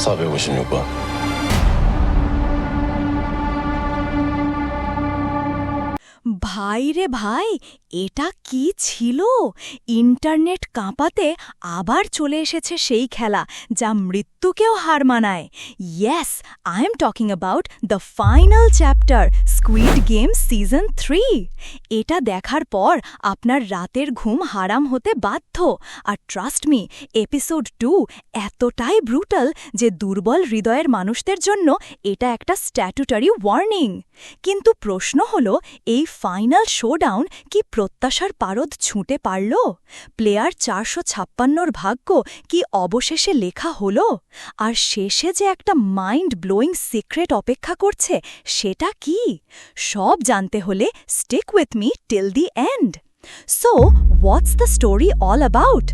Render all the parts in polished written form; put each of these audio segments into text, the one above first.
456번. ভাই রে ভাই, এটা কি ছিল? ইন্টারনেট কাঁপাতে আবার চলে এসেছে সেই খেলা যা মৃত্যুকেও হার মানায়। Yes, I am talking about the final chapter, squid game season 3। এটা দেখার পর আপনার রাতের ঘুম হারাম হতে বাধ্য। আর ট্রাস্ট মি, এপিসোড 2 এতটাই ব্রুটাল যে দুর্বল হৃদয়ের মানুষদের জন্য এটা একটা স্ট্যাটুটারি ওয়ার্নিং। কিন্তু প্রশ্ন হলো, এই ফাইনাল শোডাউন কি প্রত্যাশার পারদ ছুঁতে পারল? প্লেয়ার 456-র ভাগ্য কি অবশেষে লেখা হলো? আর শেষে যে একটা মাইন্ড ব্লোয়িং সিক্রেট অপেক্ষা করছে, সেটা কি? সব জানতে হলে stick with me till the end. So, what's the story all about?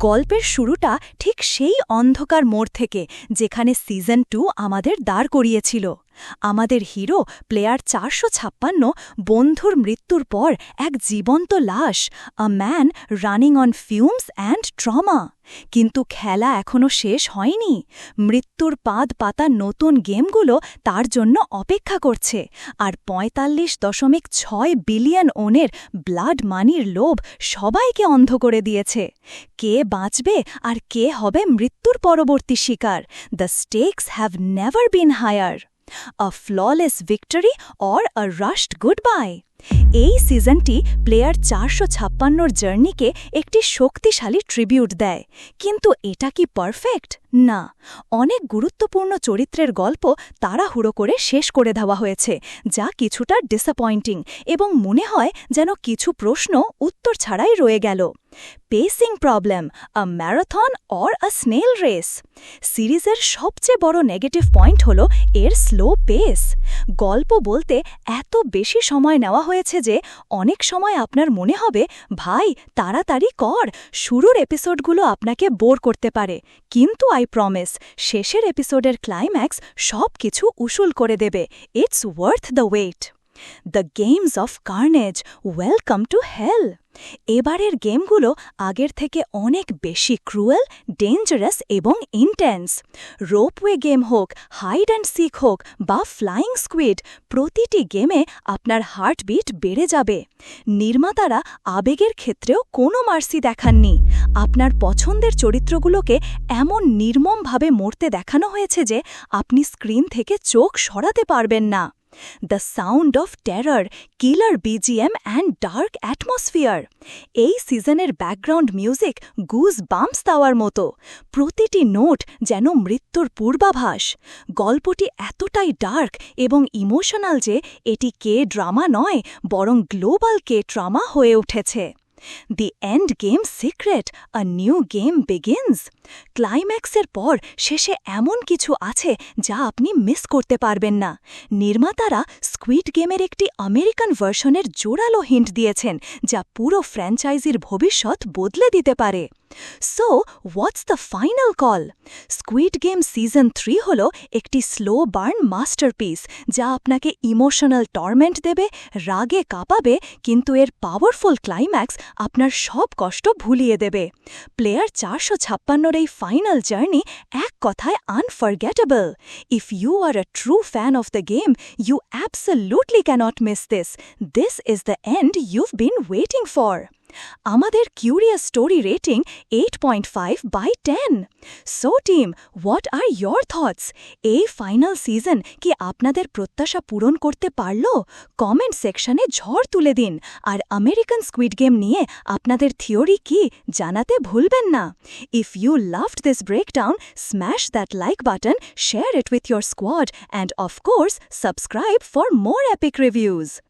গল্পের শুরুটা ঠিক সেই অন্ধকার মোড় থেকে, যেখানে সিজন 2 আমাদের দাঁড় করিয়েছিল। আমাদের হিরো প্লেয়ার 456 বন্ধুর মৃত্যুর পর এক জীবন্ত লাশ, a man running on fumes and trauma. কিন্তু খেলা এখনও শেষ হয়নি। মৃত্যুর পাদ পাতা নতুন গেমগুলো তার জন্য অপেক্ষা করছে। আর 45.6 বিলিয়ন ওনের ব্লাড মানির লোভ সবাইকে অন্ধ করে দিয়েছে। কে বাঁচবে আর কে হবে মৃত্যুর পরবর্তী শিকার? The stakes have never been higher. A flawless victory or a rushed goodbye? এই সিজনটি প্লেয়ার 456-র জার্নিকে একটি শক্তিশালী ট্রিবিউট দেয়। কিন্তু এটা কি পারফেক্ট? না। অনেক গুরুত্বপূর্ণ চরিত্রের গল্প তাড়াহুড়ো করে শেষ করে দেওয়া হয়েছে, যা কিছুটা ডিসঅ্যাপয়েন্টিং এবং মনে হয় যেন কিছু প্রশ্ন উত্তর ছাড়াই রয়ে গেল। পেসিং problem, a marathon or a snail race? সিরিজের সবচেয়ে বড় নেগেটিভ পয়েন্ট হল এর স্লো পেস। গল্প বলতে এত বেশি সময় নেওয়া হয়েছে যে অনেক সময় আপনার মনে হবে, ভাই তাড়াতাড়ি কর। শুরুর এপিসোডগুলো আপনাকে বোর করতে পারে, কিন্তু আই প্রমিস, শেষের এপিসোডের ক্লাইম্যাক্স সব কিছু উসুল করে দেবে। It's worth the wait. The games of carnage, welcome to hell. এবারের গেমগুলো আগের থেকে অনেক বেশি ক্রুয়েল, ডেঞ্জারাস এবং ইন্টেন্স। রোপওয়ে গেম হোক, হাইড অ্যান্ড সিক হোক বা ফ্লাইং স্কুইড, প্রতিটি গেমে আপনার হার্টবিট বেড়ে যাবে। নির্মাতারা আবেগের ক্ষেত্রেও কোনো মার্সি দেখাননি। আপনার পছন্দের চরিত্রগুলোকে এমন নির্মমভাবে মরতে দেখানো হয়েছে যে আপনি স্ক্রিন থেকে চোখ সরাতে পারবেন না। The sound of terror, killer BGM and dark atmosphere. এই সিজনের ব্যাকগ্রাউন্ড মিউজিক গুজ বাম্পস দেওয়ার মতো। প্রতিটি নোট যেন মৃত্যুর পূর্বাভাস। গল্পটি এতটাই ডার্ক এবং ইমোশনাল যে এটি কে ড্রামা নয়, বরং গ্লোবাল কে ট্রামা হয়ে উঠেছে। The end game secret, a new game begins. ক্লাইম্যাক্সের পর শেষে এমন কিছু আছে যা আপনি মিস করতে পারবেন না। নির্মাতারা স্কুইড গেমের একটি আমেরিকান ভার্সনের জোরালো হিন্ট দিয়েছেন, যা পুরো ফ্র্যাঞ্চাইজির ভবিষ্যৎ বদলে দিতে পারে। So, what's the final call? Squid game season 3 হল একটি স্লো বার্ন মাস্টারপিস, যা আপনাকে ইমোশনাল টর্মেন্ট দেবে, রাগে কাঁপাবে, কিন্তু এর পাওয়ারফুল ক্লাইম্যাক্স আপনার সব কষ্ট ভুলিয়ে দেবে। প্লেয়ার 456-র এই ফাইনাল জার্নি এক কথায় unforgettable. If you are a true fan of the game, you absolutely cannot miss this. This is the end you've been waiting for. আমাদের curious story rating 8.5/10। So team, what are your thoughts? এই final season কি আপনাদের প্রত্যাশা পূরণ করতে পারল? Comment সেকশনে ঝড় তুলে দিন। আর আমেরিকান স্কুইড গেম নিয়ে আপনাদের থিওরি কি জানাতে ভুলবেন না। If you loved this breakdown, smash that like button, share it with your squad, and of course subscribe for more epic reviews.